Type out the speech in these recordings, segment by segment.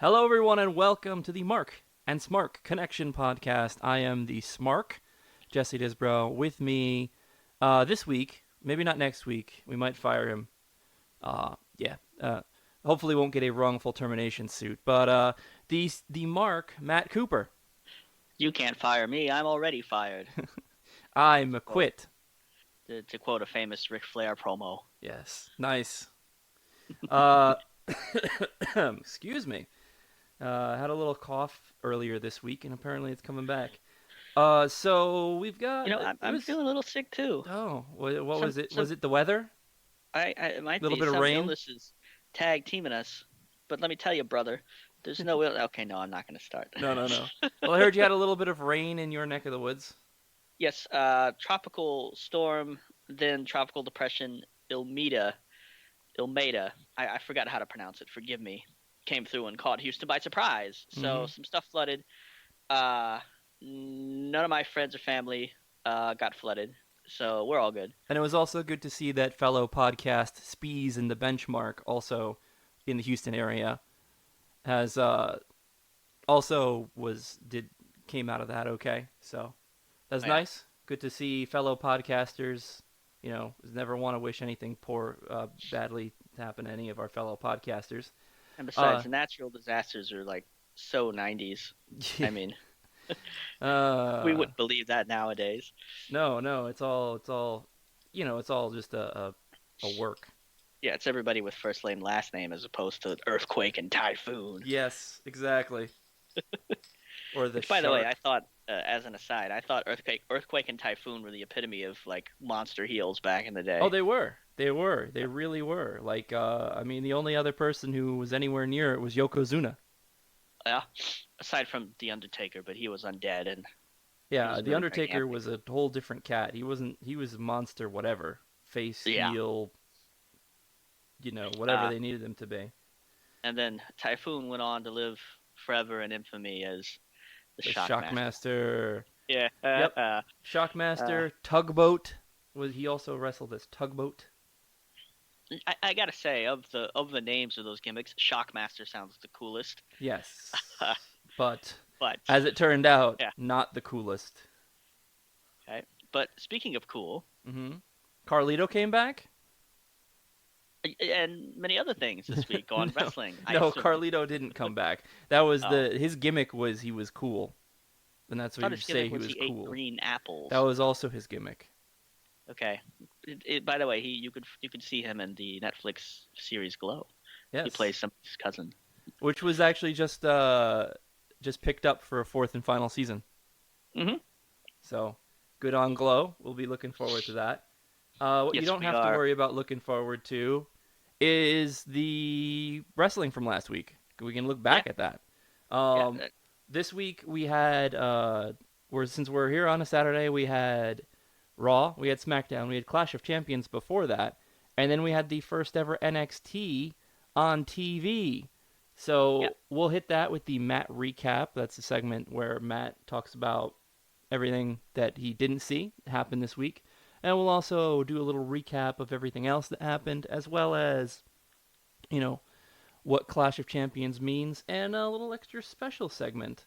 Hello, everyone, and welcome to the Mark and Smark Connection podcast. I am the Smark, Jesse Disbrow. With me this week, maybe not next week. We might fire him. Yeah. Hopefully, won't get a wrongful termination suit. But the Mark, Matt Cooper. You can't fire me. I'm already fired. I'm quit. To quote a famous Ric Flair promo. Yes, nice. Excuse me. I had a little cough earlier this week, and apparently it's coming back. So we've got. I'm feeling a little sick too. Oh, what was it? Some Was it the weather? it A might little be bit of some rain? illnesses tag teaming us. But let me tell you, brother, there's no okay, no, I'm not going to start. No. Well, I heard you had a little bit of rain in your neck of the woods. Yes, tropical storm, then tropical depression, Ilmaita. I forgot how to pronounce it. Forgive me. Came through and caught Houston by surprise. So some stuff flooded. None of my friends or family got flooded, so we're all good. And it was also good to see that fellow podcast Spees in the Benchmark, also in the Houston area, has also came out of that okay. So that's Oh, yeah. nice. Good to see fellow podcasters. Never want to wish anything badly to happen to any of our fellow podcasters. And Uh, besides, natural disasters are like so 90s. I mean, we uh, wouldn't believe that nowadays. no, it's all just a work. Yeah, it's everybody with first name, last name, as opposed to earthquake and typhoon. Yes, exactly. Or the Which, by the way, I shark. thought, as an aside, I thought earthquake and typhoon were the epitome of like monster heels back in the Oh, day. they were. They really were. Like, I mean, the only other person who was anywhere near it was Yokozuna. Yeah, aside from the Undertaker, but he was undead and he Yeah, was the really Undertaker gigantic. was a whole different cat. He wasn't. He was a monster, whatever, face, Yeah. heel, whatever Uh, they needed him to be. and then Typhoon went on to live forever in infamy as the The Shockmaster. Shockmaster. Yeah. Yep, Uh, Shockmaster. Tugboat. Was he also wrestled as Tugboat? I gotta say, of the names of those gimmicks, Shockmaster sounds the coolest. Yes, but But as it turned out, yeah, not the coolest. okay. But speaking of cool, Mm-hmm. Carlito came back. and many other things this week on No, wrestling, I no, assume. Carlito didn't come back. That was Oh, his gimmick was he was cool, and that's I what thought you his say gimmick he was was he ate cool. green That apples. was also his gimmick, Okay. By the way, you could see him in the Netflix series Glow. He yes, plays somebody's cousin. which was actually just picked up for a fourth and final season. Hmm. So good on Glow. We'll be looking forward to that. What you Yes, don't we have to are. worry about looking forward to is the wrestling from last week. We can look Yeah, back at that. yeah. Um, this week we had since we're here on a Saturday, we had Raw, we had SmackDown, we had Clash of Champions before that, and then we had the first ever NXT on TV. Yeah. So we'll hit that with the Matt recap. That's a segment where Matt talks about everything that he didn't see happen this week. And we'll also do a little recap of everything else that happened, as well as, you know, what Clash of Champions means, and a little extra special segment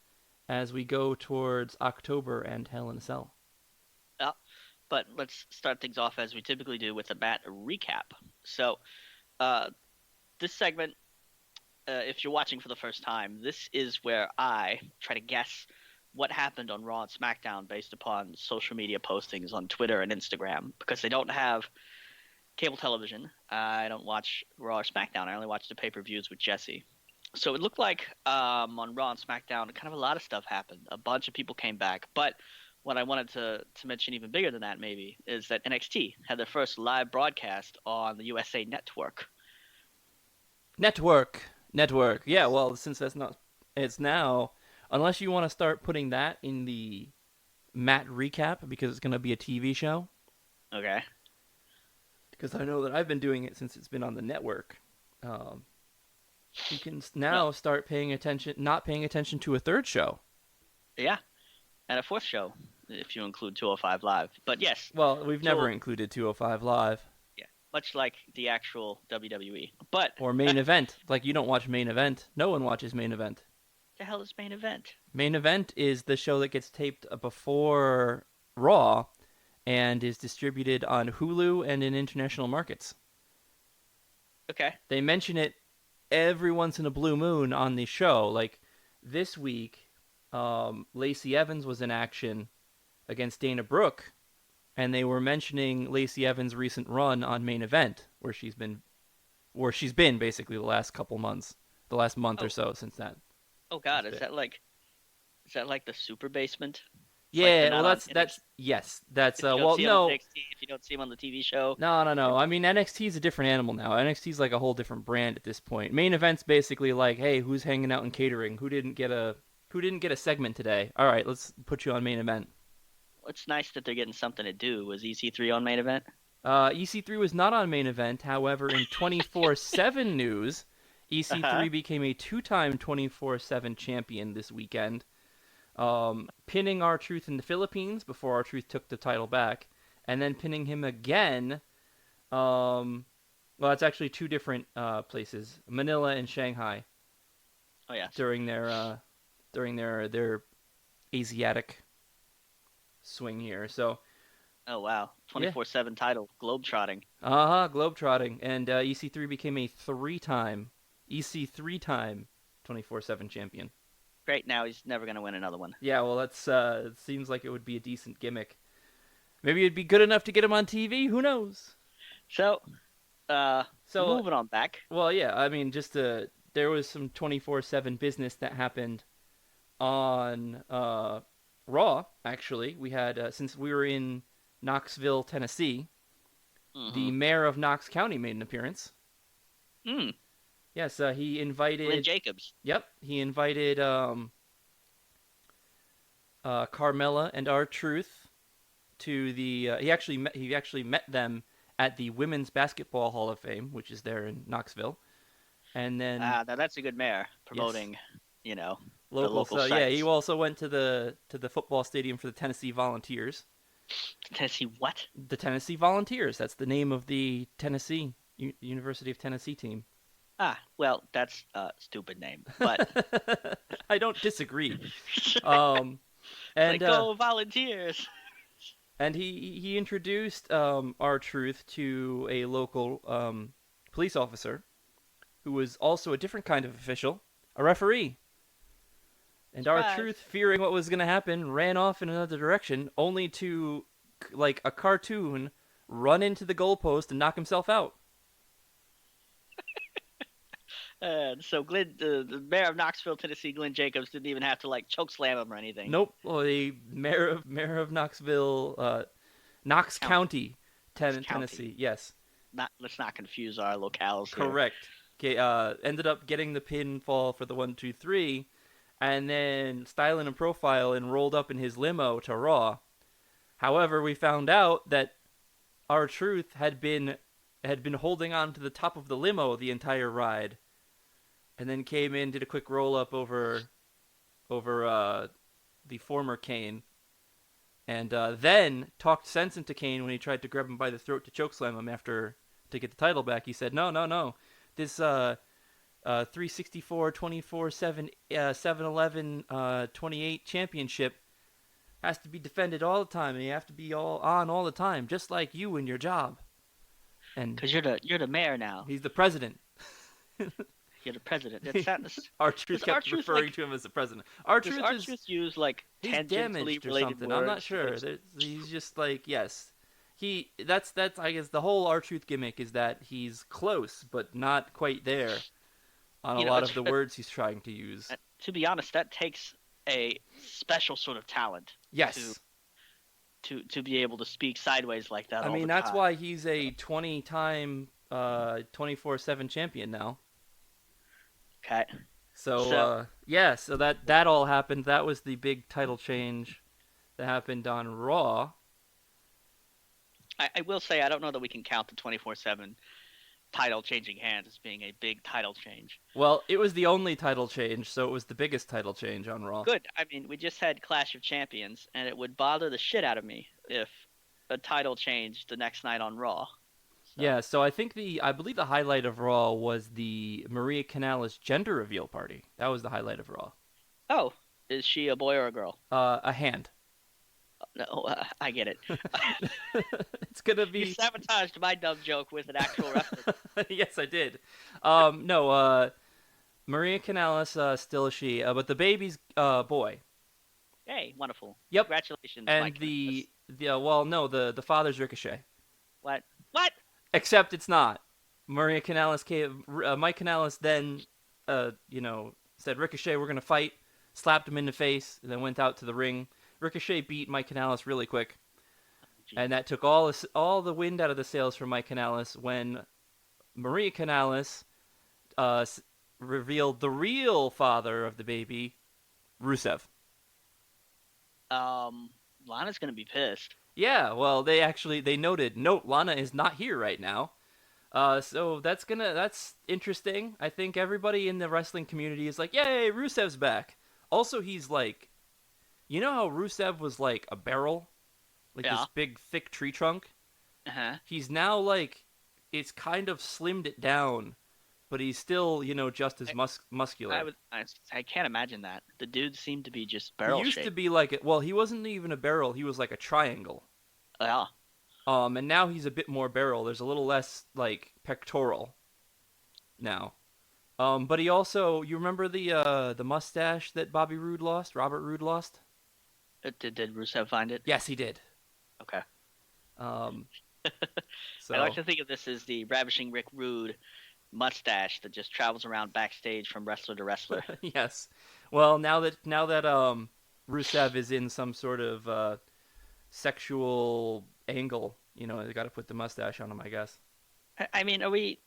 as we go towards October and Hell in a Cell. Yeah. But let's start things off as we typically do with a Bat recap. So, uh, this segment, if you're watching for the first time, this is where I try to guess what happened on Raw and SmackDown based upon social media postings on Twitter and Instagram because they don't have cable television. I don't watch Raw or SmackDown. I only watch the pay-per-views with Jesse. So it looked like on Raw and SmackDown, kind of a lot of stuff happened. A bunch of people came back, but what I wanted to mention even bigger than that maybe is that NXT had their first live broadcast on the USA Network. Network. Yeah, well, since that's not, it's now, unless you want to start putting that in the Matt recap because it's going to be a TV show. Okay. Because I know that I've been doing it since it's been on the network. Um, you can Well, now start not paying attention to a third show. yeah, and a fourth show if you include 205 Live. But yes, Well, we've never so included 205 Live. yeah, much like the actual WWE. But Or main event. Like, you don't watch main event. No one watches main event. the hell is main event? Main event is the show that gets taped before Raw and is distributed on Hulu and in international markets. Okay. They mention it every once in a blue moon on the show. Like this week, Lacey Evans was in action against Dana Brooke, and they were mentioning Lacey Evans' recent run on main event, where she's been basically the last couple months, the last month or Oh, so since that oh has God, been. is that like the super basement? It's like they're Yeah, well, not on that's NXT. yes, that's If you don't well, see them on no, NXT, if you don't see them on the TV show, no, no, they're no. I mean, NXT is a different animal now. NXT is like a whole different brand at this point. Main event's basically like, hey, who's hanging out in catering? Who didn't get a segment today? All right, let's put you on main event. it's nice that they're getting something to do. Was EC3 on main event? EC3 was not on main event. However, in 24/7 news, Uh huh. EC3 became a two-time 24/7 champion this weekend, pinning R-Truth in the Philippines before R-Truth took the title back, and then pinning him again. Well, it's actually two different places, Manila and Shanghai, Oh yes. during their Asiatic swing here. So Oh wow. yeah, 24/7 title, globetrotting. globetrotting, and EC3 became a EC3 time 24/7 champion. Great. Now he's never gonna win another one. Yeah, well, that's it seems like it would be a decent gimmick. Maybe it'd be good enough to get him on TV. Who knows? So, So, moving on back. well, yeah, I mean, there was some 24/7 business that happened on Raw. Actually, we had since we were in Knoxville, Tennessee, Mm-hmm. the mayor of Knox County made an appearance. Hmm. Yes, he Glenn invited. Jacobs. Yep, he invited Carmella and R-Truth to the. He actually met them at the Women's Basketball Hall of Fame, which is there in Knoxville, and then Ah, now that's a good mayor yes, promoting, you know, the local. local So yeah, he sites. also went to the football stadium for the Tennessee Volunteers. Tennessee, what? The Tennessee Volunteers. That's the name of the University of Tennessee team. Ah, well, that's a stupid name, but I don't disagree. it's Um, and like go volunteers. he introduced R-Truth to a local police officer who was also a different kind of official, a referee. And R-Truth, Surprise. fearing what was going to happen, ran off in another direction, only to, like a cartoon, run into the goalpost and knock himself out. So the mayor of Knoxville, Tennessee, Glenn Jacobs didn't even have to like choke slam him or anything. Nope. Well, the mayor of Knoxville, Knox County, County, Knox County. Tennessee. Yes, Not let's not confuse our locales here. correct. Okay, ended up getting the pinfall for the 1, 2, 3, and then styling and profile and rolled up in his limo to Raw. However, we found out that R-Truth had been holding on to the top of the limo the entire ride, and then came in, did a quick roll up over the former Kane, and then talked sense into Kane when he tried to grab him by the throat to chokeslam him after to get the title back. He said, "No, no, no. This 364 24/7 7-Eleven 28 championship has to be defended all the time, and you have to be all on all the time, just like you and your job." And Because you're the mayor now. he's the president. You're the president. That's not. Our Truth Does our kept truth referring like to him as the president. Our does Truth our is truth use like he's tangentially damaged or related something. I'm not words to sure. those? He's just like yes. That's I guess the whole R Truth gimmick is that he's close but not quite there on a You know, lot it's of the words he's trying to use. to be honest, that takes a special sort of talent to Yes. to be able to speak sideways like that I all mean the that's time. why he's a 20-time 24/7 champion now. Okay. So So yeah, so that all happened. That was the big title change that happened on Raw. I will say I don't know that we can count the 24/7 title changing hands as being a big title change. Well, it was the only title change, so it was the biggest title change on Raw. Good. I mean, we just had Clash of Champions, and it would bother the shit out of me if a title changed the next night on Raw. So, Yeah, so I believe the highlight of Raw was the Maria Kanellis gender reveal party. That was the highlight of Raw. oh, is she a boy or a girl? A hand. No, I get it. It's gonna You be. sabotaged my dumb joke with an actual wrestler. Yes, I did. No, Maria Kanellis, still a she, but the baby's boy. Hey, wonderful. Yep, Congratulations, and Mike Kanellis. well, no, the father's Ricochet. What? What? Except it's not. Maria Kanellis came. Mike Kanellis then, said Ricochet, we're gonna fight. Slapped him in the face, and then went out to the ring. Ricochet beat Mike Kanellis really quick, and Jesus. that took all the wind out of the sails for Mike Kanellis when Maria Kanellis revealed the real father of the baby, Rusev. Um, Lana's gonna be pissed. Yeah, well, they noted, note Lana is not here right now. So that's interesting. I think everybody in the wrestling community is like, yay, Rusev's back. Also, he's like, you know how Rusev was like a barrel, like this Yeah. big thick tree trunk. Uh-huh. He's now like, it's kind of slimmed it down, but he's still just as I, I muscular. would. I can't imagine that. The dude seemed to be just He barrel used to shaped. be like, well, he wasn't even a barrel. He was like a triangle. Yeah. And now he's a bit more barrel. There's a little less like pectoral now. But he also, you remember the mustache that Bobby Roode lost, Robert Roode lost? Did Rusev find it? Yes, he did. Okay. Um, I like so to think of this as the ravishing Rick Rude mustache that just travels around backstage from wrestler to wrestler. yes. Well, now that Rusev is in some sort of sexual angle, they got to put the mustache on him, I guess. I mean, are we?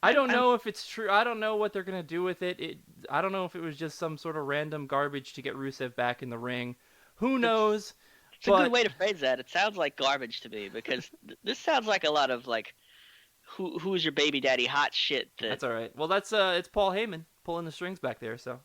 I don't I'm. know if it's true. I don't know what they're gonna do with it. I don't know if it was just some sort of random garbage to get Rusev back in the ring. Who It's knows? it's a good But way to phrase that. It sounds like garbage to me because this sounds like a lot of like who's your baby daddy hot shit. That that's all right. Well, that's it's Paul Heyman pulling the strings back there. So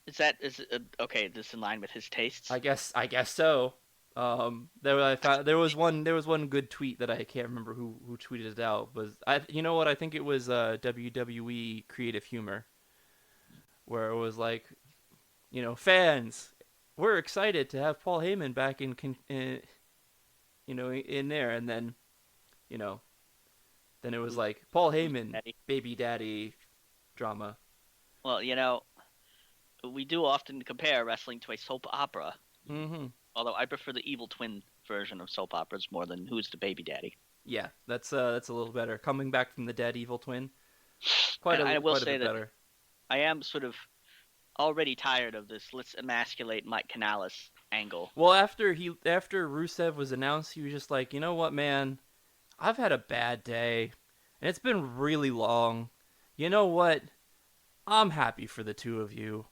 is okay. This in line with his tastes. I guess so. There was one good tweet that I can't remember who tweeted it out. Was I you know what I think it was WWE Creative Humor, where it was like, fans, we're excited to have Paul Heyman back in there, and then you know then it was Who's like Paul who's Heyman daddy? baby daddy drama. Well, we do often compare wrestling to a soap opera. Mm-hmm. Although I prefer the evil twin version of soap operas more than who's the baby daddy. Yeah, that's a little better. Coming back from the dead evil twin, And I will quite a say bit that better. I am sort of already tired of this let's emasculate Mike Canales angle. Well, after Rusev was announced, he was just like, you know what, man, I've had a bad day, and it's been really long. You know what? I'm happy for the two of you.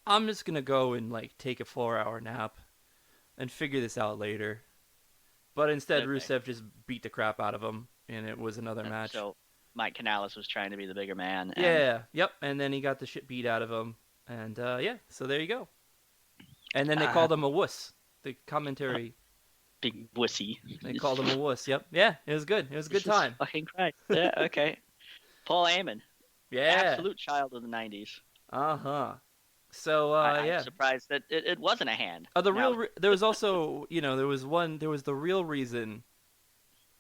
I'm just gonna go and like take a 4 hour nap and figure this out later. But instead, Okay. Rusev just beat the crap out of him, and it was another match. So Mike Canales was trying to be the bigger man, and Yeah, yep. And then he got the shit beat out of him, and yeah. So there you go. And then they uh, called him a wuss. The commentary, big wussy. they called him a wuss. Yep. Yeah, it was good. It was a good Jesus time. fucking Christ. Yeah, okay. Paul Heyman, Yeah. absolute child of the '90s. Uh huh. So I'm yeah. surprised that it wasn't a hand. The Now, there was also there was the real reason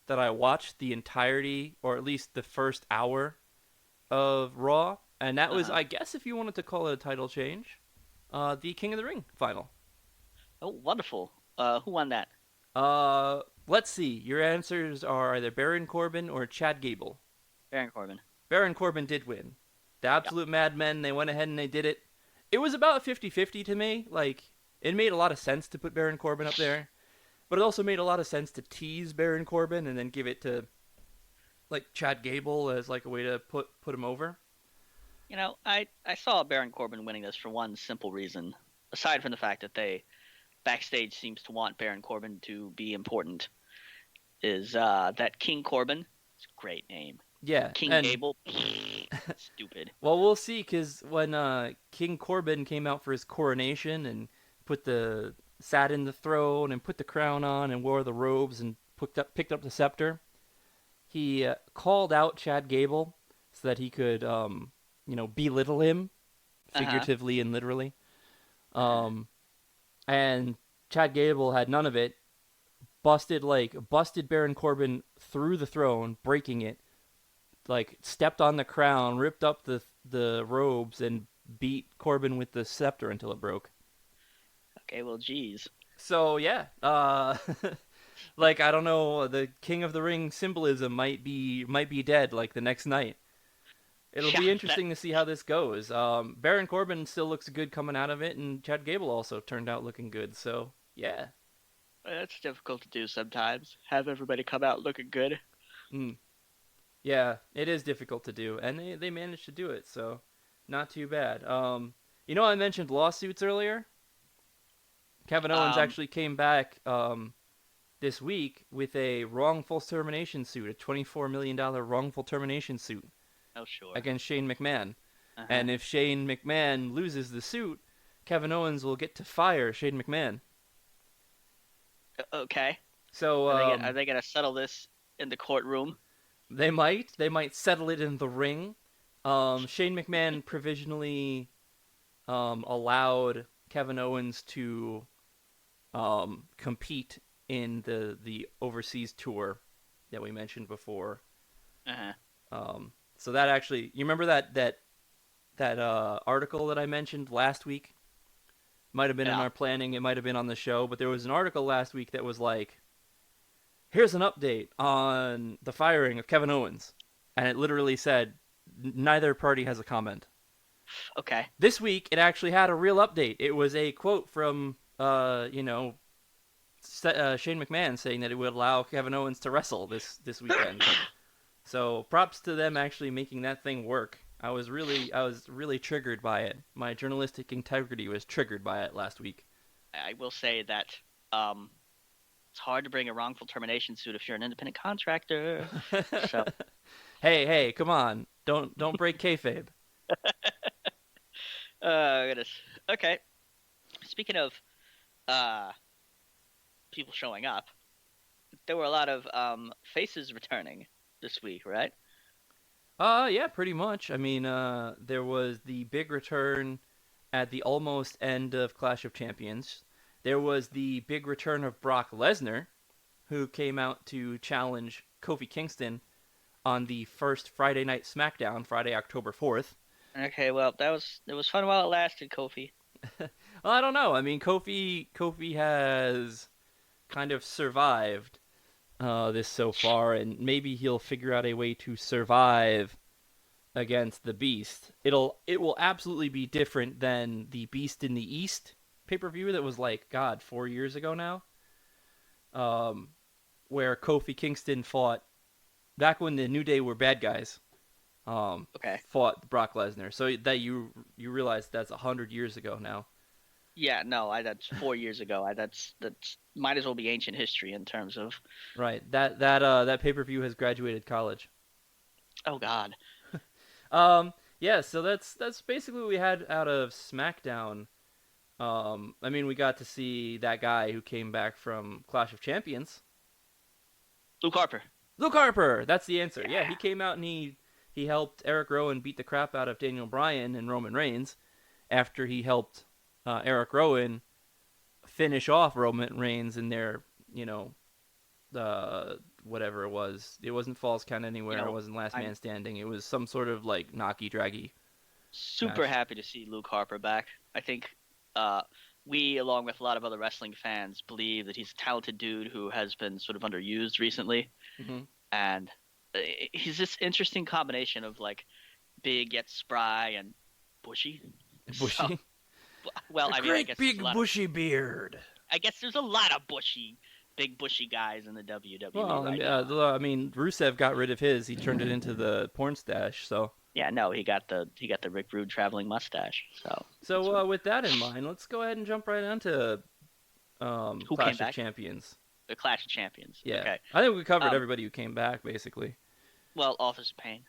that I watched the entirety, or at least the first hour of Raw, and that was, uh-huh. I guess, if you wanted to call it a title change, the King of the Ring final. Oh, wonderful. Who won that? Let's see. Your answers are either Baron Corbin or Chad Gable. Baron Corbin. Baron Corbin did win. The Yeah. Absolute Madmen, they went ahead and they did it. It was about 50-50 to me. Like, it made a lot of sense to put Baron Corbin up there, but it also made a lot of sense to tease Baron Corbin and then give it to like Chad Gable as like a way to put him over. I saw Baron Corbin winning this for one simple reason. Aside from the fact that they backstage seems to want Baron Corbin to be important, is that King Corbin? It's a great name. Yeah, King and Gable, stupid. well, we'll see, because when King Corbin came out for his coronation and sat in the throne and put the crown on and wore the robes and picked up the scepter, he called out Chad Gable so that he could, belittle him Uh huh. figuratively and literally. Uh huh. Um, and Chad Gable had none of it. Busted Baron Corbin through the throne, breaking it. Like stepped on the crown, ripped up the robes, and beat Corbin with the scepter until it broke. Okay. Well, geez. So yeah, like I don't know, the King of the Ring symbolism might be dead like the next night. It'll Yeah. be That interesting to see how this goes. Baron Corbin still looks good coming out of it, and Chad Gable also turned out looking good. So yeah, that's difficult to do sometimes. Have everybody come out looking good. mm, yeah, it is difficult to do, and they managed to do it. So not too bad. I mentioned lawsuits earlier. Kevin Owens Um. actually came back this week with a wrongful termination suit, a $24 million wrongful termination suit Oh, sure. against Shane McMahon. Uh huh. And if Shane McMahon loses the suit, Kevin Owens will get to fire Shane McMahon. Okay. So Are they gonna settle this in the courtroom? they might settle it in the ring. Shane McMahon provisionally allowed Kevin Owens to compete in the overseas tour that we mentioned before. Uh huh. So that actually, you remember that article that I mentioned last week? Might have been in Yeah. our planning. It might have been on the show, but there was an article last week that was like, "Here's an update on the firing of Kevin Owens," and it literally said neither party has a comment. Okay. This week, it actually had a real update. It was a quote from Shane McMahon saying that it would allow Kevin Owens to wrestle this weekend. So props to them actually making that thing work. I was really triggered by it. My journalistic integrity was triggered by it last week. I will say that um, it's hard to bring a wrongful termination suit if you're an independent contractor. So, Hey, come on! Don't break kayfabe. goodness. Okay. Speaking of uh people showing up, there were a lot of faces returning this week, right? Yeah, pretty much. I mean, there was the big return at the almost end of Clash of Champions. There was the big return of Brock Lesnar, who came out to challenge Kofi Kingston on the first Friday Night SmackDown, Friday, October 4th. Okay, well, it was fun while it lasted, Kofi. Well, I don't know. I mean, Kofi has kind of survived this so far, and maybe he'll figure out a way to survive against the Beast. It will absolutely be different than the Beast in the East pay per view that was like God 4 years ago now, um, where Kofi Kingston fought back when the New Day were bad guys. Okay. Fought Brock Lesnar. So that you realize that's 100 years ago now. Yeah, no, I that's 4 years ago. That's might as well be ancient history in terms of. Right. That pay per view has graduated college. Oh God. Yeah. So that's basically what we had out of SmackDown. I mean, we got to see that guy who came back from Clash of Champions, Luke Harper. Luke Harper. That's the answer. Yeah, Yeah. he came out and he helped Eric Rowan beat the crap out of Daniel Bryan and Roman Reigns after he helped Eric Rowan finish off Roman Reigns in their whatever it was. It wasn't Falls Count You Anywhere. It know, wasn't Last I'm Man Standing. It was some sort of like knocky draggy super match. happy to see Luke Harper back. I think uh, we, along with a lot of other wrestling fans, believe that he's a talented dude who has been sort of underused recently, Mm-hmm. and he's this interesting combination of like big yet spry and bushy. So, Bushy, well, a I mean, great big bushy beard. I guess there's a lot of big bushy guys in the WWE Well, right now. I mean, Rusev got rid of his. He turned it into the porn stash. So, Yeah, no, he got the Rick Rude traveling mustache. So that's so with that in mind, let's go ahead and jump right onto who came Clash of back? Champions. The Clash of Champions. Yeah, Okay. I think we covered Um, everybody who came back basically. well, Authors of Pain.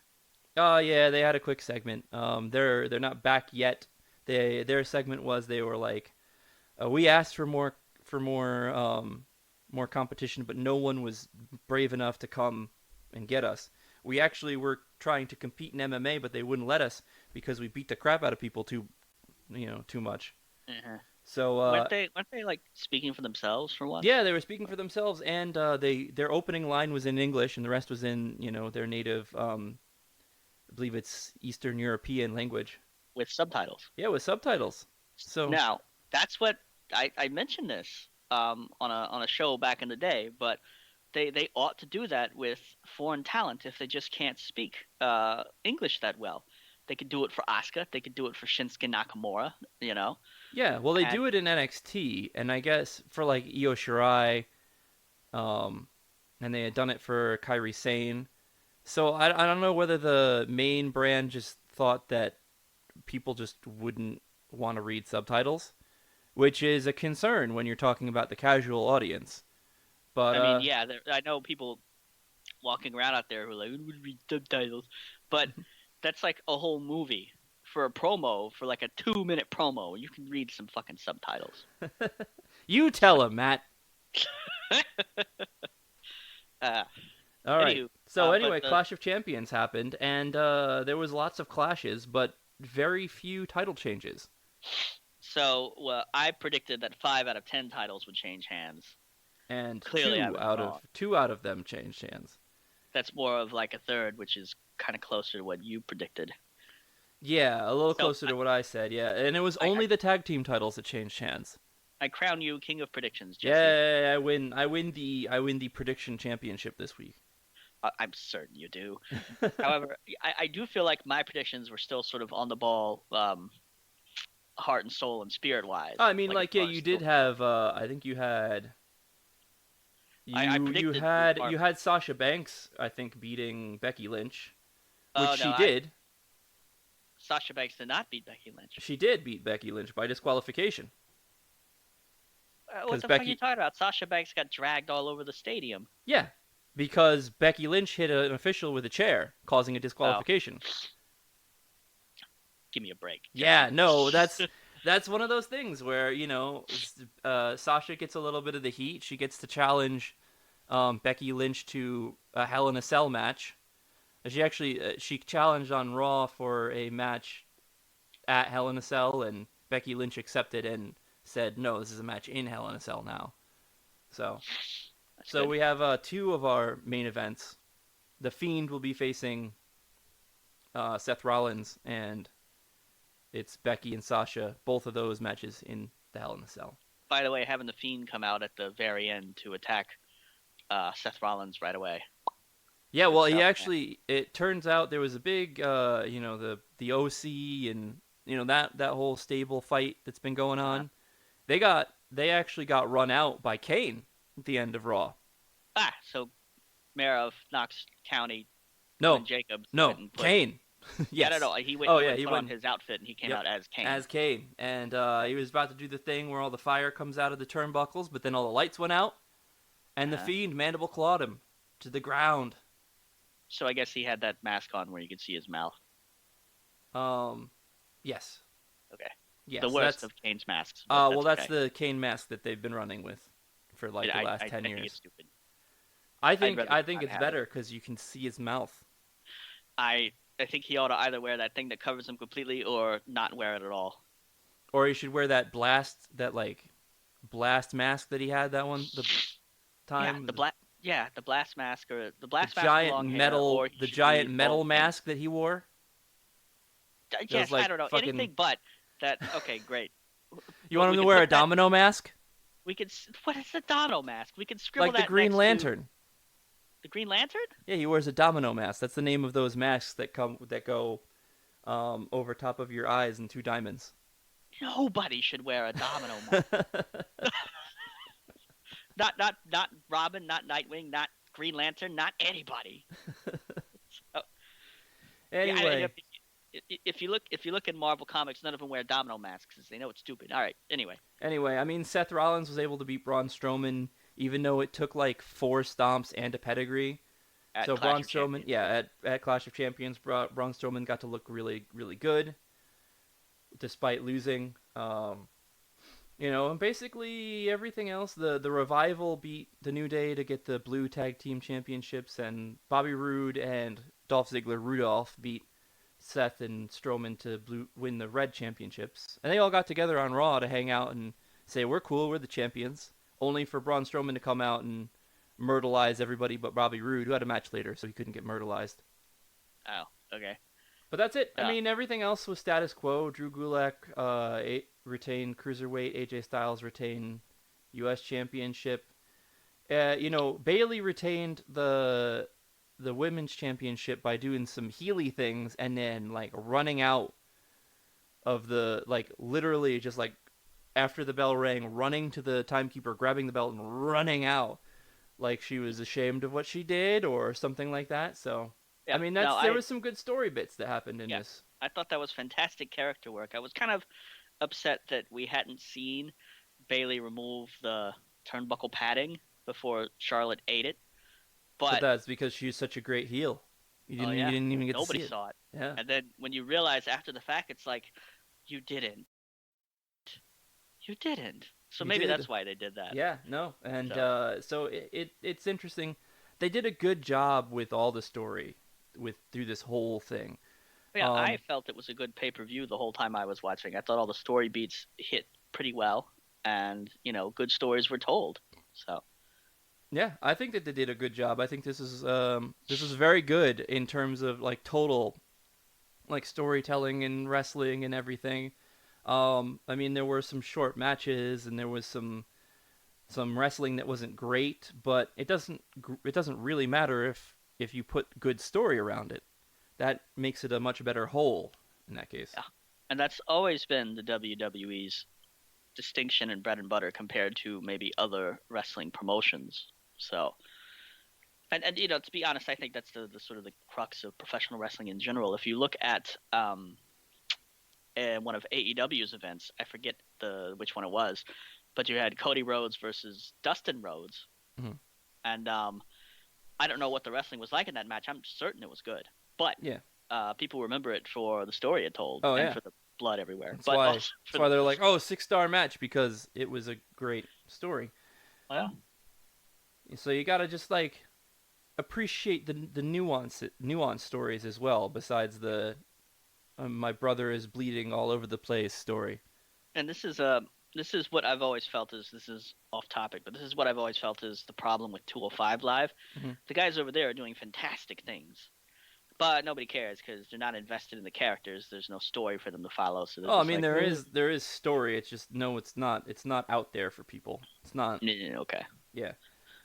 Oh yeah, they had a quick segment. They're not back yet. Their segment was they were like, we asked for more competition, but no one was brave enough to come and get us. We actually were trying to compete in MMA, but they wouldn't let us because we beat the crap out of people too much. Uh-huh. So Weren't they like speaking for themselves for yeah, once? they were speaking for themselves, and their opening line was in English, and the rest was in their native, I believe it's Eastern European language. With subtitles. Yeah, with subtitles. So Now, that's what I mentioned this on a show back in the day, but they ought to do that with foreign talent if they just can't speak English that well. They could do it for Asuka. They could do it for Shinsuke Nakamura. You know, yeah, well they and do it in NXT, and I guess for like Io Shirai, um, and they had done it for Kairi Sane. So I don't know whether the main brand just thought that people just wouldn't want to read subtitles, which is a concern when you're talking about the casual audience. But I mean, yeah, I know people walking around out there who are like, "Who would read subtitles?" But that's like a whole movie for a promo, for like a 2-minute promo. You can read some fucking subtitles. you tell him, Matt. uh, All right. Anywho, So but anyway, Clash of Champions happened, and there was lots of clashes, but very few title changes. so well, I predicted that 5 out of 10 titles would change hands. And Clearly, I was wrong. two out of them changed hands. That's more of like a third, which is kind of closer to what you predicted. Yeah, a little So closer to what I said. Yeah, and it was I, I, only the tag team titles that changed hands. I crown you king of predictions, Jesse. Yeah, I win. I win the prediction championship this week. I'm certain you do. However, I do feel like my predictions were still sort of on the ball, heart and soul and spirit wise. I mean, Like as like, yeah, far as you did still, have. I think you had. I You predicted Luke had Harper. Sasha Banks, I think, beating Becky Lynch, which Oh no, she I did. Sasha Banks did not beat Becky Lynch. She did beat Becky Lynch by disqualification What because the fuck are you Becky. talking about? Sasha Banks got dragged all over the stadium. Yeah, because Becky Lynch hit an official with a chair, causing a Oh, disqualification. give me a break, Yeah, Jesse. no, that's one of those things where Sasha gets a little bit of the heat. She gets to challenge Becky Lynch to a Hell in a Cell match. She challenged on Raw for a match at Hell in a Cell, and Becky Lynch accepted and said, "No, this is a match in Hell in a Cell now." So, That's so good. we have two of our main events. The Fiend will be facing Seth Rollins, and it's Becky and Sasha. Both of those matches in the Hell in a Cell. By the way, having the Fiend come out at the very end to attack Seth Rollins right away. Yeah, Good well, he stuff, man. actually. It turns out there was a big, the OC and that whole stable fight that's been going Uh, on. They actually got run out by Kane at the end of Raw. so Mayor of Knox County, Quinn No, Jacobs, went no, and put. Kane. Yeah, no, yes. no. He went. Oh He yeah, went and he put on went. his outfit, and he came Yep, out as Kane. as Kane, and Okay. he was about to do the thing where all the fire comes out of the turnbuckles, but then all the lights went out, and the Uh-huh. Fiend mandible clawed him to the ground. So I guess he had that mask on where you could see his mouth. Um, yes, Okay. The yes, worst that's of Kane's masks, but well, that's that's okay. the Kane mask that they've been running with for like the last I 10 think it's years. stupid. I I'd think rather I think not it's have it. better because you can see his mouth, I think he ought to either wear that thing that covers him completely or not wear it at all. or he should wear that like blast mask that he had that one the Yeah, time, the blast mask or the blast mask with long hair, or he the should be giant metal bald Kane. mask that he wore. It was Yes, I like don't know fucking. anything but that. Okay, great. You But want we him to could wear a put that. domino mask, We could. What is the Dono mask? We could scribble like the that Green next to Lantern. the Green Lantern. Yeah, he wears a domino mask. That's the name of those masks that go over top of your eyes in two diamonds. Nobody should wear a Domino mask. Not Robin, not Nightwing, not Green Lantern, not anybody. So, yeah, anyway, if you look in Marvel comics, none of them wear domino masks because they know it's stupid. All right. anyway, I mean Seth Rollins was able to beat Braun Strowman even though it took like 4 stomps and a pedigree. At So Clash Braun of Strowman, Champions. yeah, at Clash of Champions, Braun Strowman got to look really, really good despite losing. And basically everything else. The Revival beat the New Day to get the Blue Tag Team Championships, and Bobby Roode and Dolph Ziggler Rudolph beat Seth and Strowman to win the Red Championships. And they all got together on Raw to hang out and say, we're cool, we're the champions. Only for Braun Strowman to come out and myrtleize everybody but Bobby Roode, who had a match later, so he couldn't get myrtleized. Oh, okay. But that's it. I Yeah. mean, everything else was status quo. Drew Gulak retained Cruiserweight. AJ Styles retained U.S. Championship. Bailey retained the Women's Championship by doing some Healy things and then, like, running out of the, like, literally just, like, after the bell rang, running to the timekeeper, grabbing the belt, and running out like she was ashamed of what she did or something like that. So, I Yeah. mean, No, there was some good story bits that happened in yeah. this. I thought that was fantastic character work. I was kind of upset that we hadn't seen Bailey remove the turnbuckle padding before Charlotte ate it. But But that's because she's such a great heel. You oh didn't you yeah, didn't even get to nobody see it. saw it. Yeah, And then when you realize after the fact, it's like you didn't, you didn't. So you maybe did. that's why they did that. Yeah, no, and So so it's interesting. They did a good job with all the story with through this whole thing. yeah, I Um, felt it was a good pay-per-view the whole time I was watching. I thought all the story beats hit pretty well, and good stories were told. So yeah, I think that they did a good job. I think this is very good in terms of like total like storytelling and wrestling and everything. I mean, there were some short matches and there was some wrestling that wasn't great, but it doesn't really matter if you put good story around it. That makes it a much better whole in that case. yeah, and that's always been the WWE's distinction and bread and butter compared to maybe other wrestling promotions. So, and to be honest, I think that's the sort of the crux of professional wrestling in general. If you look at one of AEW's events, I forget the which one it was, but you had Cody Rhodes versus Dustin Rhodes, Hmm. and I don't know what the wrestling was like in that match. I'm certain it was good, but Yeah. people remember it for the story it told Oh and yeah. for the blood everywhere, That's but why also that's for why the they're like, oh, 6-star match because it was a great story. well, So you gotta just like appreciate the nuance stories as well. Besides the my brother is bleeding all over the place story. and this is what I've always felt is this is off topic, but this is what I've always felt is the problem with 205 Live. Hmm. The guys over there are doing fantastic things, but nobody cares because they're not invested in the characters. There's no story for them to follow, so they're Oh, I just mean like, there is story. It's just no, it's not. It's not out there for people. It's not. Okay, Yeah.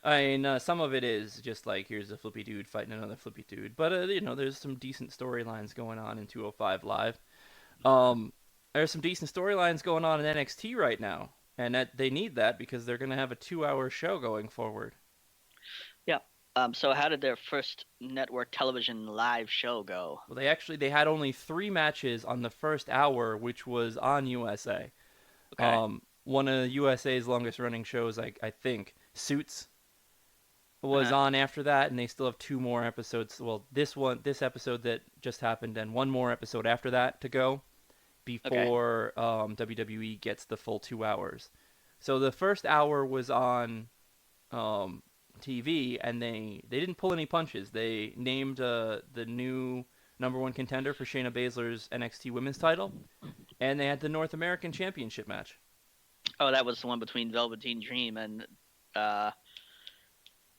I mean, some of it is just like here's a flippy dude fighting another flippy dude, but there's some decent storylines going on in 205 Live. Um, there's some decent storylines going on in NXT right now, and that they need that because they're gonna have a 2-hour show going forward. yeah. So how did their first network television live show go? Well, they had only 3 matches on the first hour, which was on USA. Okay, One of USA's longest running shows, I think, Suits was uh-huh. on after that, and they still have 2 more episodes. Well, this episode that just happened, and one more episode after that to go Okay, before WWE gets the full 2 hours. So the first hour was on um, TV, and they didn't pull any punches. They named the new number one contender for Shayna Baszler's NXT Women's title, and they had the North American Championship match. oh, that was the one between Velveteen Dream and uh,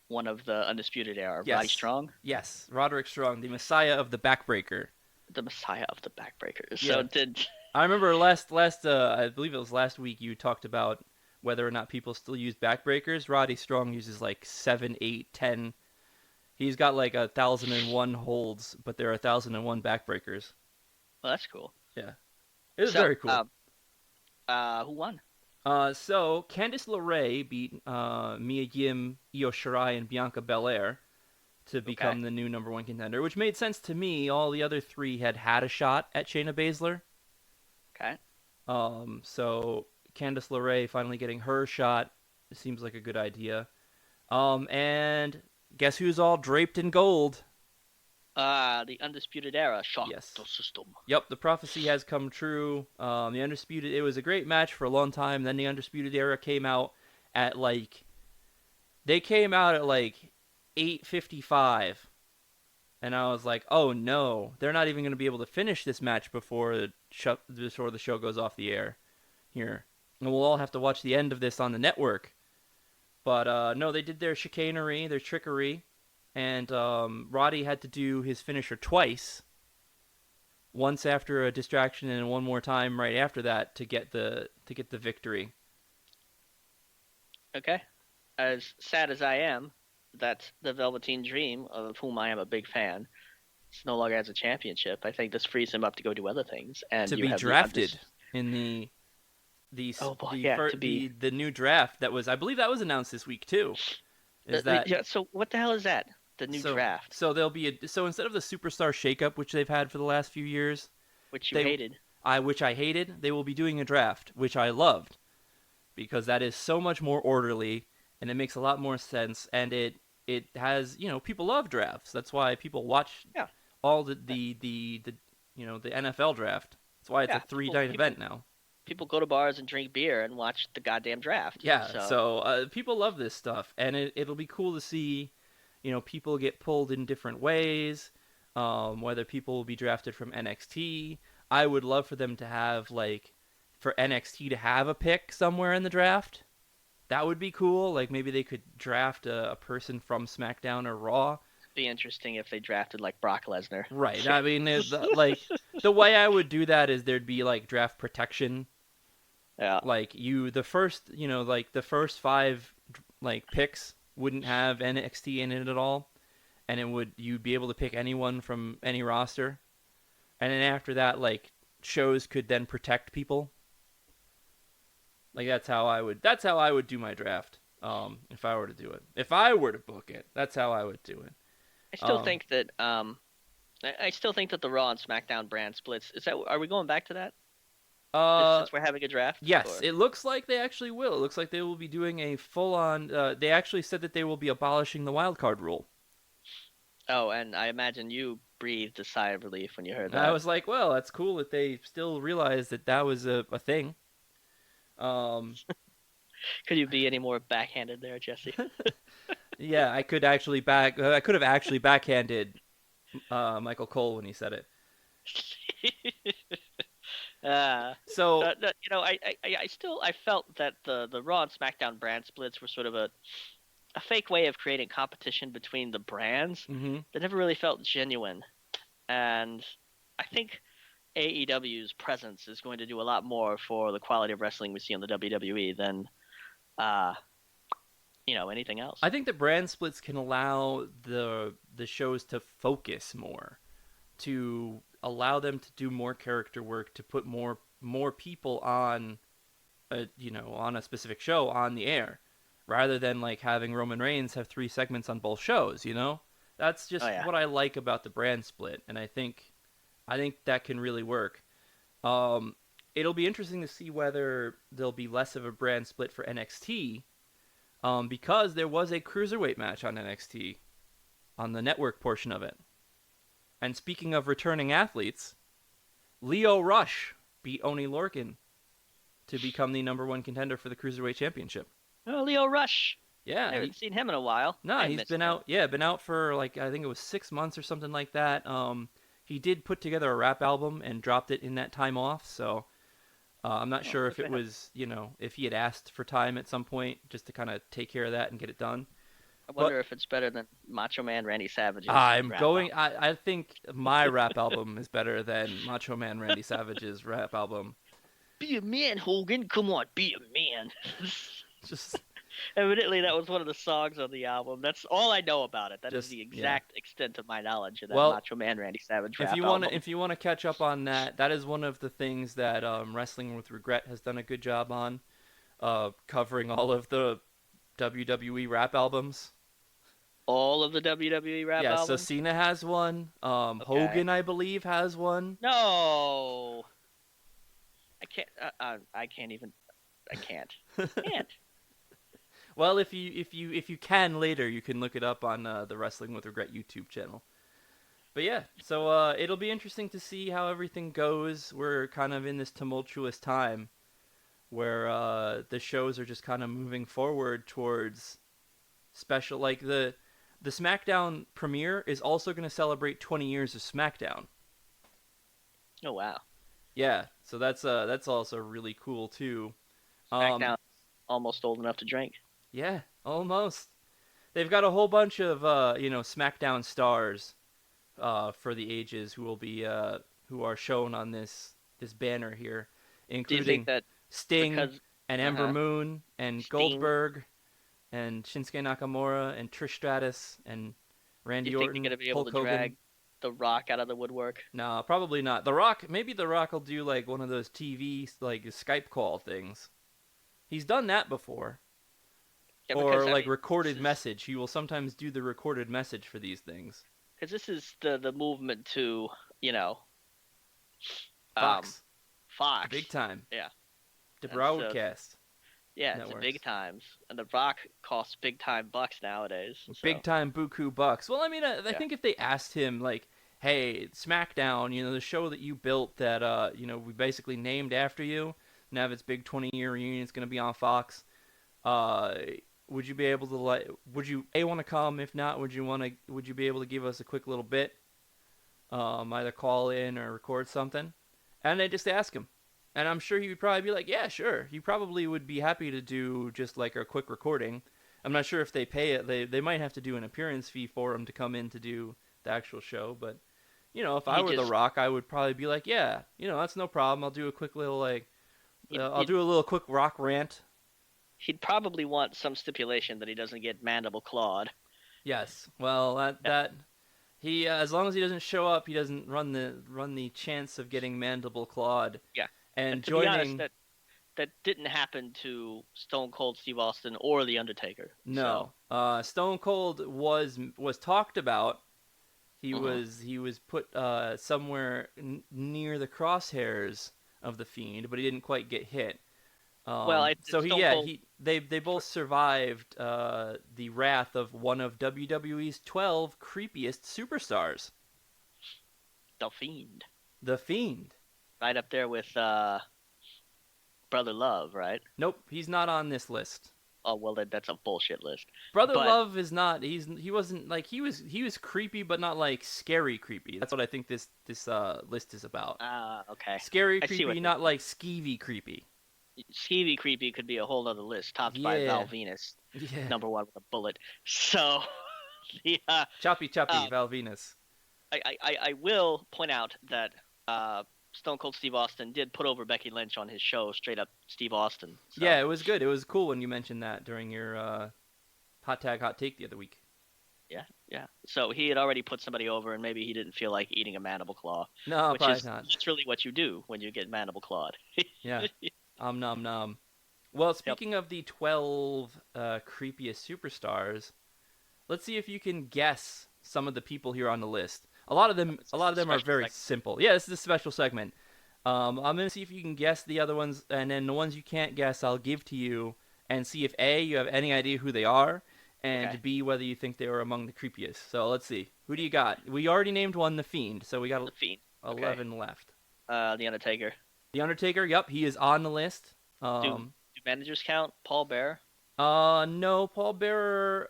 one of the Undisputed Era, Roddy Yes, Strong, yes, Roderick Strong, the Messiah of the Backbreaker. the Messiah of the Backbreakers. So Yeah, did I remember last I believe it was last week you talked about whether or not people still use backbreakers. Roddy Strong uses like 7, 8, 10. He's got like 1,001 holds, but there are 1,001 backbreakers. well, that's cool. Yeah, it was So, very cool. who won? So Candice LeRae beat Mia Yim, Io Shirai, and Bianca Belair to Okay, become the new number one contender, which made sense to me. All the other three had a shot at Shayna Baszler. okay. So Candice LeRae finally getting her shot seems like a good idea. And guess who's all draped in gold? The Undisputed Era, shock the Yes. system. Yep, the prophecy has come true. The Undisputed, it was a great match for a long time. Then the Undisputed Era came out at like, they came out at like 8:55, and I was like, oh no, they're not even going to be able to finish this match before the show goes off the air here, and we'll all have to watch the end of this on the network. But no, they did their chicanery, their trickery, and Roddy had to do his finisher twice. Once after a distraction and one more time right after that to get the victory. Okay. As sad as I am, that the Velveteen Dream, of whom I am a big fan, it's no longer has a championship. I think this frees him up to go do other things, and To you be have the drafted in the oh boy, the yeah, fir- to be the new draft that was, I believe, that was announced this week too. Is that yeah. So what the hell is that? The new so? draft, So there'll be so instead of the superstar shakeup which they've had for the last few years, which you they hated. which I hated, they will be doing a draft which I loved because that is so much more orderly and it makes a lot more sense, and it has, people love drafts. That's why people watch Yeah, all the NFL draft. That's why it's a yeah. three night event now. People go to bars and drink beer and watch the goddamn draft. Yeah, So so people love this stuff, and it'll be cool to see, people get pulled in different ways. Whether people will be drafted from NXT. I would love for them to have like for NXT to have a pick somewhere in the draft. That would be cool. Like maybe they could draft a person from SmackDown or Raw. it'd be interesting if they drafted like Brock Lesnar. Right. I mean, like the way I would do that is there'd be like draft protection. Yeah. Like like the first five like picks wouldn't have NXT in it at all, and you'd be able to pick anyone from any roster, and then after that, like shows could then protect people. Like that's how I would do my draft. If I were to do it, if I were to book it, that's how I would do it. I still Um, think that I still think that the Raw and SmackDown brand splits. Is that are we going back to that? If, uh, since we're having a draft, yes, or it looks like they actually will. It looks like they will be doing a full-on. They actually said that they will be abolishing the wild card rule. oh, and I imagine you breathed a sigh of relief when you heard And I that. was like, well, that's cool that they still realize that that was a thing. Um, Could you be any more backhanded there, Jesse? yeah, I could have actually backhanded Michael Cole when he said it. uh, So, I felt that the Raw and SmackDown brand splits were sort of a fake way of creating competition between the brands hmm that never really felt genuine. And I think AEW's presence is going to do a lot more for the quality of wrestling we see on the WWE than uh, anything else. I think the brand splits can allow the shows to focus more, to allow them to do more character work, to put more people on a specific show on the air, rather than like having Roman Reigns have three segments on both shows. That's Oh just yeah. what I like about the brand split, and I think that can really work. Um, it'll be interesting to see whether there'll be less of a brand split for NXT, because there was a cruiserweight match on NXT on the network portion of it. And speaking of returning athletes, Leo Rush beat Oni Lorcan to become the number one contender for the cruiserweight championship. Oh, Leo Rush. I Yeah, haven't seen him in a while. no, I he's missed been him. out. Yeah, been out for like I think it was 6 months or something like that. He did put together a rap album and dropped it in that time off. So I'm not Oh, sure good if for it him. was if he had asked for time at some point just to kind of take care of that and get it done. I But wonder if it's better than Macho Man Randy Savage's I'm rap going. album. I think my rap album is better than Macho Man Randy Savage's rap album. Be a man, Hogan. Come on, be a man. Just, Evidently, that was one of the songs on the album. That's all I know about it. That is just the yeah. exact extent of my knowledge of that Well, Macho Man Randy Savage if rap you want to, album. if you want to catch up on that, that is one of the things that Wrestling with Regret has done a good job on, covering all of the WWE rap albums. All of the WWE rap Yeah, so albums? Cena has one. Okay. Hogan, I believe, has one. No, I can't. I can't even. I can't. Can't. Well, if you can later, you can look it up on the Wrestling with Regret YouTube channel. But yeah, so it'll be interesting to see how everything goes. We're kind of in this tumultuous time where the shows are just kind of moving forward towards special. Like the SmackDown premiere is also going to celebrate 20 years of SmackDown. Oh wow, Yeah, so that's also really cool too. SmackDown Um, almost old enough to drink. yeah, almost. They've got a whole bunch of SmackDown stars for the ages who are shown on this banner here, Do you think including that Sting because and uh Ember huh Moon and Sting? Goldberg and Shinsuke Nakamura and Trish Stratus and Do you Randy think they're Orton, gonna be able Hulk to Hogan. drag The Rock out of the woodwork? No, probably not. The Rock, maybe The Rock will do like one of those TV like Skype call things. He's done that before. Yeah, Or because I like mean, recorded message. He will sometimes do the recorded message for these things. this is the movement to you know um Fox, the big Fox. time, Yeah, the and so broadcast yeah, it's the big networks. times, and The Rock costs big time bucks nowadays. Big So time buku bucks. Well, I mean, I yeah, think if they asked him like, "Hey, SmackDown, the show that you built that we basically named after you, now its big 20-year reunion is going to be on Fox. Uh, would you be able to would you A want to come? If not, would you be able to give us a quick little bit? Either call in or record something?" And they just ask him. And I'm sure he would probably be like, "Yeah, sure." He probably would be happy to do just like a quick recording. I'm not sure if they pay it. They might have to do an appearance fee for him to come in to do the actual show. But if I he were The just Rock, I would probably be like, "Yeah, that's no problem. I'll do a quick little he'd, I'll he'd do a little quick rock rant." he'd probably want some stipulation that he doesn't get mandible clawed. Yes. Well, Yeah, that he as long as he doesn't show up, he doesn't run the chance of getting mandible clawed yeah. And and to be honest, joining. that didn't happen to Stone Cold Steve Austin or The Undertaker. So No, Stone Cold was talked about. He mhm. was put somewhere near the crosshairs of the Fiend, but he didn't quite get hit. Well, So he Stone yeah Cold he they both for survived the wrath of one of WWE's 12 creepiest superstars, The Fiend, the Fiend. right up there with Brother Love, right? Nope, he's not on this list. Oh well, that's a bullshit list. Brother But Love is not. He wasn't like he was creepy, but not like scary creepy. That's what I think this list is about. okay, Scary I see what creepy, you're not saying. like skeevy creepy. Skeevy Creepy could be a whole other list, topped by Val Yeah, Venus, yeah. number one with a bullet. So the Choppy choppy uh, Val Venus. I will point out that Stone Cold Steve Austin did put over Becky Lynch on his show, straight up Steve Austin. Yeah, So it was good. It was cool when you mentioned that during your hot take the other week. yeah, yeah. So he had already put somebody over, and maybe he didn't feel like eating a mandible claw, No, which probably is not. literally what you do when you get mandible clawed. Yeah. Nom nom. Well, Yep. speaking of the 12 creepiest superstars, let's see if you can guess some of the people here on the list. A lot of them, This a is lot of a them are special very segment. simple. Yeah, this is a special segment. I'm gonna see if you can guess the other ones, and then the ones you can't guess, I'll give to you, and see if A, you have any idea who they are, Okay. and B, whether you think they were among the creepiest. So let's see. Who do you got? We already named one, the Fiend, so we got The Fiend. Okay. 11 left. The Undertaker. The Undertaker, yep, he is on the list. Do managers count? Paul Bearer. No, Paul Bearer.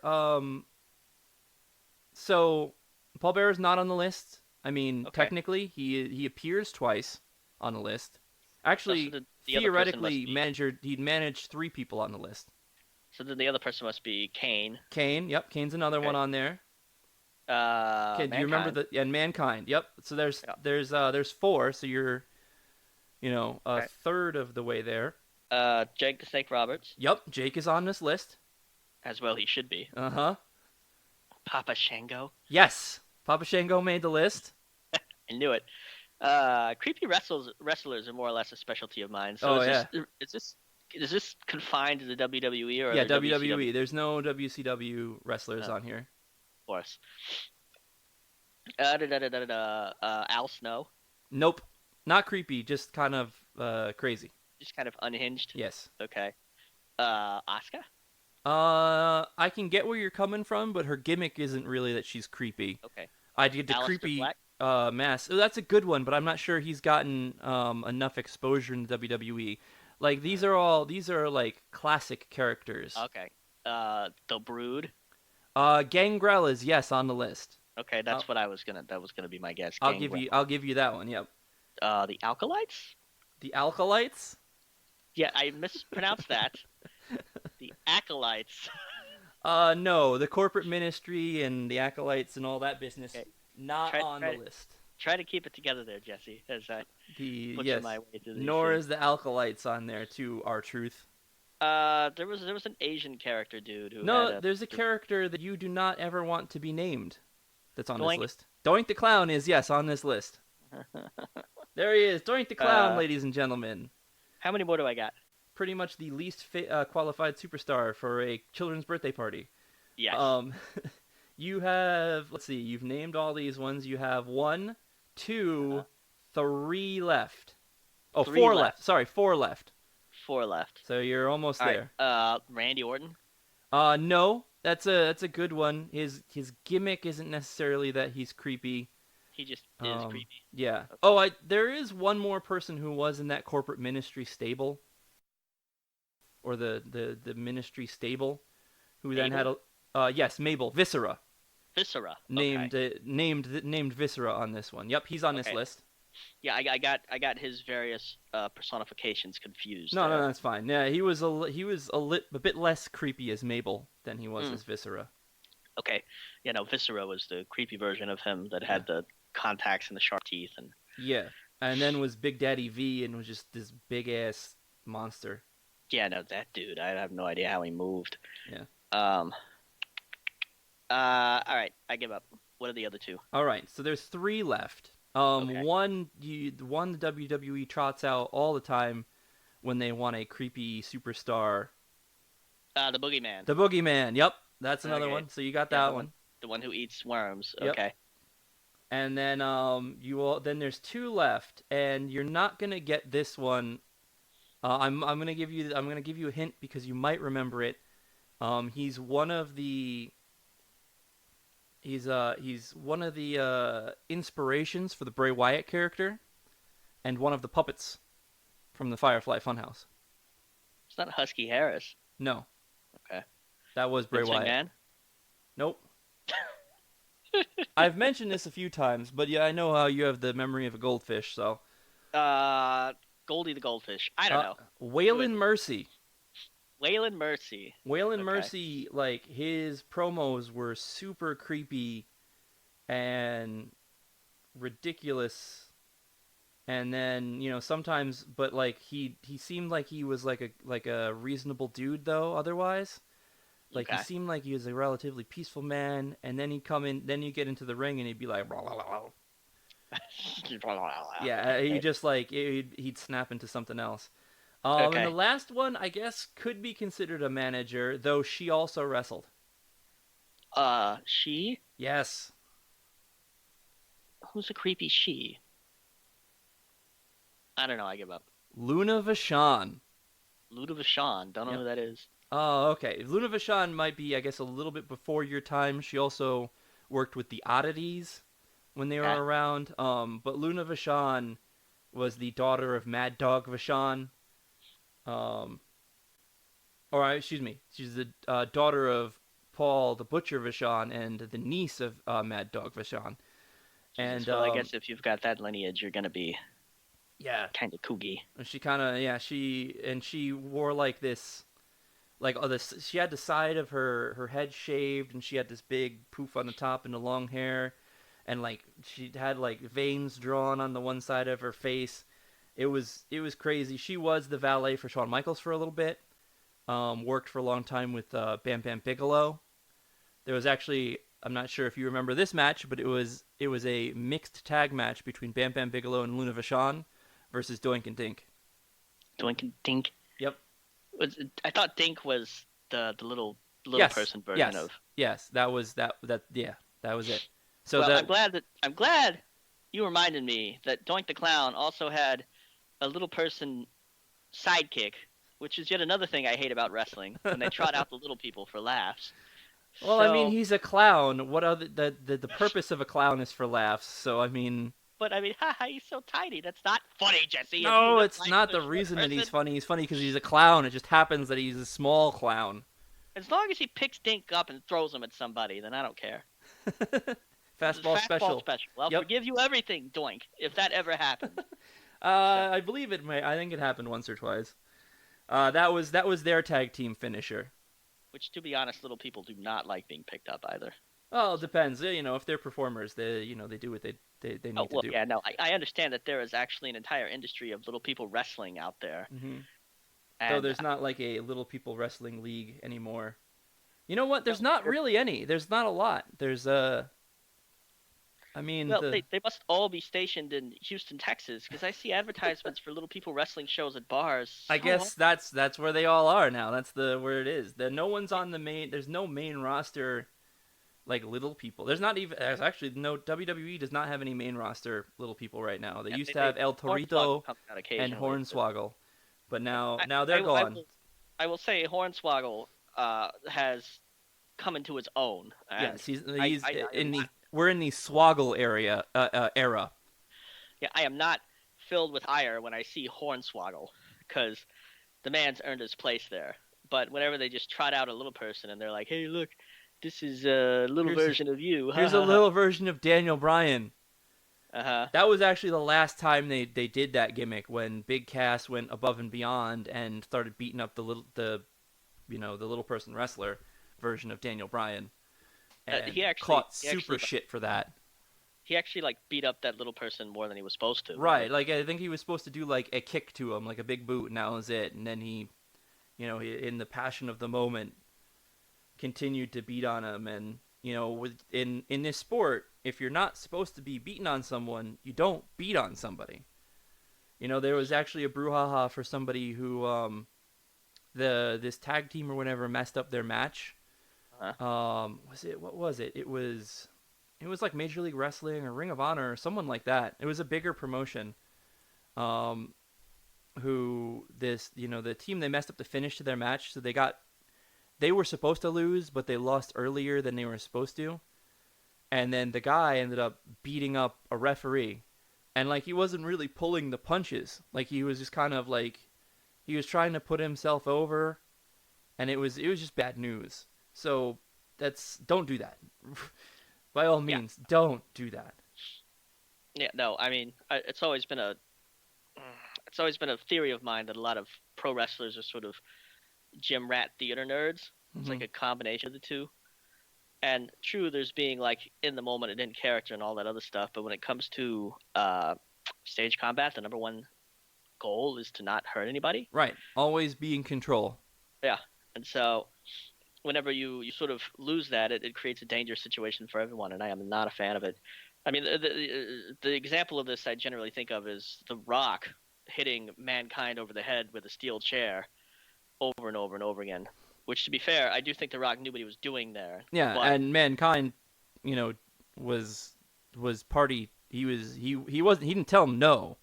So Paul Bearer's not on the list. I mean, Okay. technically, he appears twice on the list. So Actually, the other person must theoretically, be. he'd managed three people on the list. So then the other person must be Kane. Kane, yep, Kane's another one Okay. on there. Okay, do you remember Mankind. the and Mankind? Yep. So Yeah. there's four. So you're a Okay. third of the way there. Jake the Snake Roberts, Yep, Jake is on this list. as well he should be. Uh huh. Papa Shango. Yes, Papa Shango made the list. I knew it. Creepy wrestlers are more or less a specialty of mine. So Oh yeah. is this confined to the WWE or Yeah, the WCW? WWE. There's no WCW wrestlers on here. Of course. Al Snow, Nope. Not creepy, just kind of crazy. just kind of unhinged. Yes. Okay. Asuka. I can get where you're coming from, but her gimmick isn't really that she's creepy. Okay. I did the Aleister creepy Black. mask. Oh, that's a good one, but I'm not sure he's gotten enough exposure in the WWE. Like these are like classic characters. Okay. The Brood. Gangrel is yes on the list. Okay, Uh, that was gonna be my guess. Gangrel. I'll give you that one. Yep. The Alkalites. The Alkalites. Yeah, I mispronounced that. The Acolytes. No, the corporate ministry and the acolytes and all that business Okay, not try on try the to list. try to keep it together there, Jesse, as I The butcher yes, my way through these nor things. is the alkalites on there too. Our truth. There was an Asian character dude who had No, a there's a character that you do not ever want to be named. That's on this doink. list. Doink the clown is yes on this list. There he is, Doink the clown, uh, ladies and gentlemen. how many more do I got? Pretty much the least qualified superstar for a children's birthday party. Yes, Um, you have, let's see, you've named all these ones. You have one, uh, two, three left. Oh, three four left, left. Sorry, four left. four left. So you're almost All right. there. Randy Orton. No, that's a good one. His gimmick isn't necessarily that he's creepy. He just is creepy. Yeah. Okay. Oh, I there is one more person who was in that corporate ministry stable, or the ministry stable, who then had Mabel? a yes, Mabel Viscera. Viscera. Okay. Named Viscera on this one. Yep, he's on this Okay. list. Yeah, I got his various personifications confused No, there. that's fine. Yeah, he was a bit less creepy as Mabel than he was Mm, as Viscera. okay. Yeah, no, Viscera was the creepy version of him that Yeah, had the contacts and the sharp teeth and yeah. And then was Big Daddy V and was just this big ass monster. yeah, no, that dude. I have no idea how he moved. Yeah. Um. All right, I give up. What are the other two? All right, so there's three left. Okay. One the WWE trots out all the time when they want a creepy superstar. The Boogeyman. The Boogeyman. Yep, that's another Okay. one. So you got Yeah, that one. the one who eats worms. Yep. Okay. And then then there's two left, and you're not gonna get this one. I'm gonna give you a hint because you might remember it. He's one of the he's one of the inspirations for the Bray Wyatt character, and one of the puppets from the Firefly Funhouse. It's not Husky Harris. No, Okay. that was Bray Vince Wyatt. McMahon. Nope. I've mentioned this a few times, but yeah, I know how you have the memory of a goldfish. So, Goldie the Goldfish. I don't know. Who is Waylon it? Mercy. Waylon Mercy. Waylon Okay. Mercy, like his promos were super creepy and ridiculous, and then sometimes, but like he seemed like he was like a reasonable dude though. Otherwise, like he Okay. seemed like he was a relatively peaceful man, and then he'd come in, then you get into the ring, and he'd be like, blah, blah, blah. Yeah, he Okay. just like he'd snap into something else. And the Okay. last one, I guess, could be considered a manager, though she also wrestled. She? Yes, Who's a creepy she? I don't know. I give up. Luna Vachon. Luda Vachon. Don't know Yep. who that is. Oh, okay. Luna Vachon might be, I guess, a little bit before your time. She also worked with the Oddities when they were Okay. around. But Luna Vachon was the daughter of Mad Dog Vachon. Um, excuse me, she's the daughter of Paul the Butcher Vachon and the niece of Mad Dog Vachon. Jesus. And Well, I guess if you've got that lineage, you're gonna be yeah, kind of kooky. she kind of she wore like this she had the side of her head shaved, and she had this big poof on the top and the long hair, and like she had like veins drawn on the one side of her face. It was crazy. She was the valet for Shawn Michaels for a little bit. Worked for a long time with Bam Bam Bigelow. There was actually, I'm not sure if you remember this match, but it was a mixed tag match between Bam Bam Bigelow and Luna Vachon versus Doink and Dink. Doink and Dink. Yep. I thought Dink was the little Yes. person version Yes. of. Yes. That was that. Yeah. That was it. So Well, that I'm glad you reminded me that Doink the Clown also had a little person sidekick, which is yet another thing I hate about wrestling when they trot out the little people for laughs. Well, I mean, So, he's a clown. What other the purpose of a clown is for laughs. So I mean, but I mean, haha, he's so tiny. That's not funny, Jesse. If you no, don't it's like not the the short reason that he's person, funny. He's funny because he's a clown. It just happens that he's a small clown. as long as he picks Dink up and throws him at somebody, then I don't care. Fastball Fastball special. special. I'll Yep. forgive you everything, Doink, if that ever happens. So, I believe it may. I think it happened once or twice. That was their tag team finisher. which, to be honest, little people do not like being picked up either. Well, it depends. You know, if they're performers, they do what they Oh need to well, do. yeah, no, I understand that there is actually an entire industry of little people wrestling out there, Hmm. Though and there's not like a little people wrestling league anymore. You know what? There's well, not really any. There's not a lot. There's I mean well, the they must all be stationed in Houston, Texas, because I see advertisements for little people wrestling shows at bars I so guess that's where they all are now. That's the where it is. No one's on the main. There's no main roster like little people. There's not even. There's actually no WWE does not have any main roster little people right now. They yeah, used to they have El Hornswoggle Torito comes out and occasionally. But Hornswoggle, but now I, now I, they're I gone. will I will say Hornswoggle has come into his own, and Yes, he's I am in the not we're in the Swoggle area era. yeah I am not filled with ire when I see Hornswoggle because the man's earned his place there. But whenever they just trot out a little person and they're like, "Hey, look, this is a little Here's version of you," ha here's a ha ha. little version of Daniel Bryan. Uh huh. That was actually the last time they did that gimmick when Big Cass went above and beyond and started beating up the little person wrestler version of Daniel Bryan and caught He super actually shit for that. he actually like beat up that little person more than he was supposed to. Right, like I think he was supposed to do like a kick to him, like a big boot, and that was it. And then in the passion of the moment, continued to beat on him. And in this sport, if you're not supposed to be beating on someone, you don't beat on somebody. There was actually a brouhaha for somebody who this tag team or whatever messed up their match. Uh-huh. Was it what was it? It was like Major League Wrestling or Ring of Honor or someone like that. It was a bigger promotion. Um, who this the team they messed up the finish to their match, so they were supposed to lose, but they lost earlier than they were supposed to. And then the guy ended up beating up a referee, and like he wasn't really pulling the punches. Like he was just kind of like he was trying to put himself over, and it was just bad news. So that's don't do that. By all Yeah. means, don't do that. Yeah. No. I mean, it's always been a theory of mine that a lot of pro wrestlers are sort of gym rat theater nerds. It's Hmm. like a combination of the two. And true, there's being like in the moment and in character and all that other stuff. But when it comes to stage combat, the number one goal is to not hurt anybody. Right. Always be in control. Yeah. And so whenever you sort of lose that, it creates a dangerous situation for everyone. And I am not a fan of it. I mean, the example of this I generally think of is The Rock hitting Mankind over the head with a steel chair over and over and over again. Which, to be fair, I do think The Rock knew what he was doing there. Yeah, But and Mankind, you know, was party. He didn't tell him no.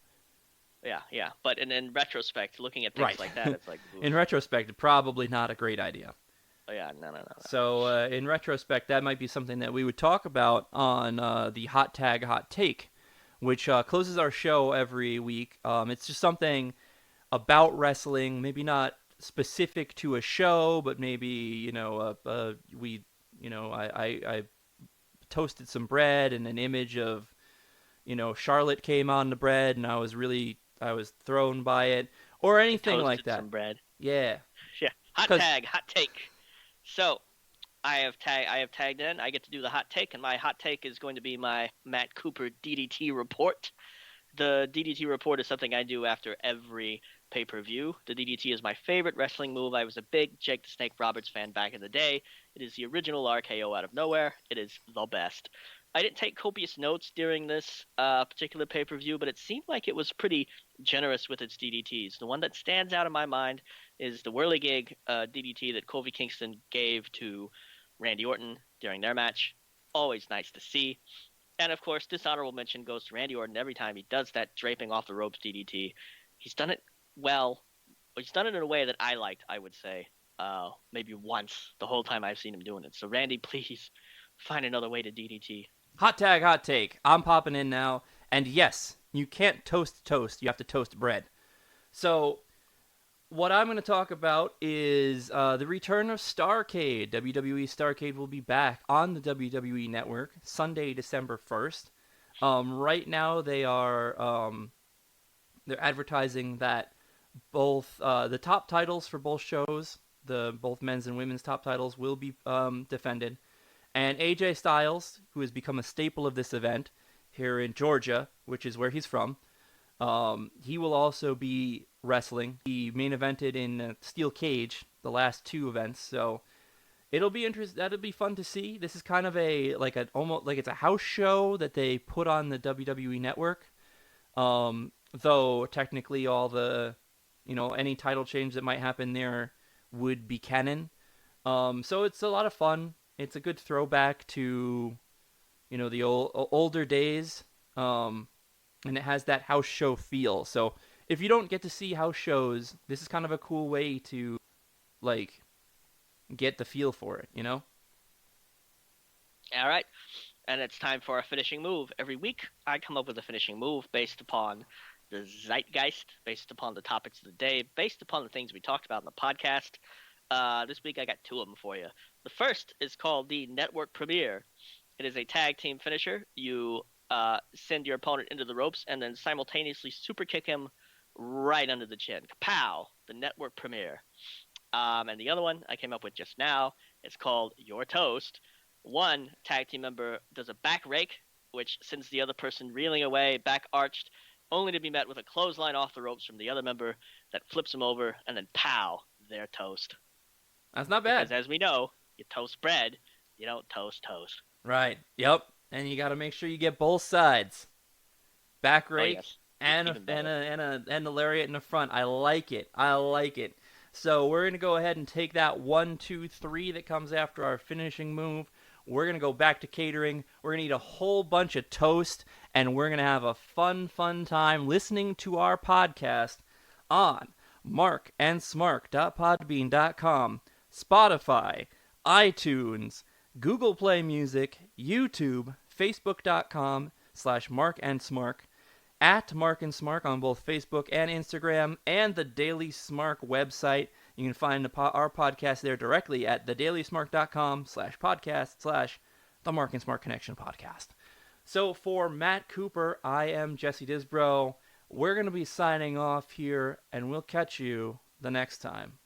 yeah, yeah. But in retrospect, looking at things Right. like that, it's like, oof. In retrospect, probably not a great idea. Oh, yeah, no, no, no, no. So in retrospect, that might be something that we would talk about on the Hot Tag Hot Take, which closes our show every week. It's just something about wrestling, maybe not specific to a show, but maybe we I toasted some bread and an image of Charlotte came on the bread, and I was thrown by it, or You anything like toasted that. some bread. Yeah, Yeah. Hot because tag, hot take. So I have tagged in. I get to do the hot take, and my hot take is going to be my Matt Cooper DDT report. The DDT report is something I do after every pay per view. The DDT is my favorite wrestling move. I was a big Jake the Snake Roberts fan back in the day. It is the original RKO out of nowhere. It is the best. I didn't take copious notes during this particular pay per view, but it seemed like it was pretty generous with its DDTs. The one that stands out in my mind is the whirligig DDT that Kofi Kingston gave to Randy Orton during their match. Always nice to see. And of course, dishonorable mention goes to Randy Orton every time he does that draping off the ropes DDT. He's done it well. He's done it in a way that I liked, I would say. maybe once the whole time I've seen him doing it. So Randy, please find another way to DDT. Hot tag, hot take. I'm popping in now. And yes, you can't toast toast. You have to toast bread. So what I'm going to talk about is the return of Starrcade. WWE Starrcade will be back on the WWE Network Sunday, December 1st. Right now, they're advertising that both the top titles for both shows, the both men's and women's top titles, will be defended. And AJ Styles, who has become a staple of this event here in Georgia, which is where he's from, he will also be wrestling. He main evented in Steel Cage the last two events, so it'll be interesting. That'll be fun to see. This is kind of a like a almost like it's a house show that they put on the WWE Network. Though technically all the any title change that might happen there would be canon. So it's a lot of fun. It's a good throwback to the older days. And it has that house show feel. So if you don't get to see house shows, this is kind of a cool way to like get the feel for it. All right. And it's time for a finishing move. Every week, I come up with a finishing move based upon the zeitgeist, based upon the topics of the day, based upon the things we talked about in the podcast. This week, I got two of them for you. The first is called the Network Premiere. It is a tag team finisher. You send your opponent into the ropes and then simultaneously super kick him right under the chin. Kapow! The Network Premiere. And the other one I came up with just now is called Your Toast. One tag team member does a back rake, which sends the other person reeling away, back arched, only to be met with a clothesline off the ropes from the other member that flips him over, and then pow, they're toast. That's not bad. Because as we know, you toast bread, you don't toast toast. Right. Yep. And you got to make sure you get both sides. Back Oh rake yes, and even better. a lariat in the front. I like it. I like it. So we're gonna go ahead and take that 1, 2, 3 that comes after our finishing move. We're gonna go back to catering. We're gonna eat a whole bunch of toast, and we're gonna have a fun time listening to our podcast on markandsmark.podbean.com, Spotify, iTunes, Google Play Music, YouTube, Facebook.com/markandsmark, at Mark and Smark on both Facebook and Instagram, and the Daily Smark website. You can find our podcast there directly at thedailysmark.com/podcast/the Mark and Smark Connection podcast. So for Matt Cooper, I am Jesse Disbro. We're going to be signing off here, and we'll catch you the next time.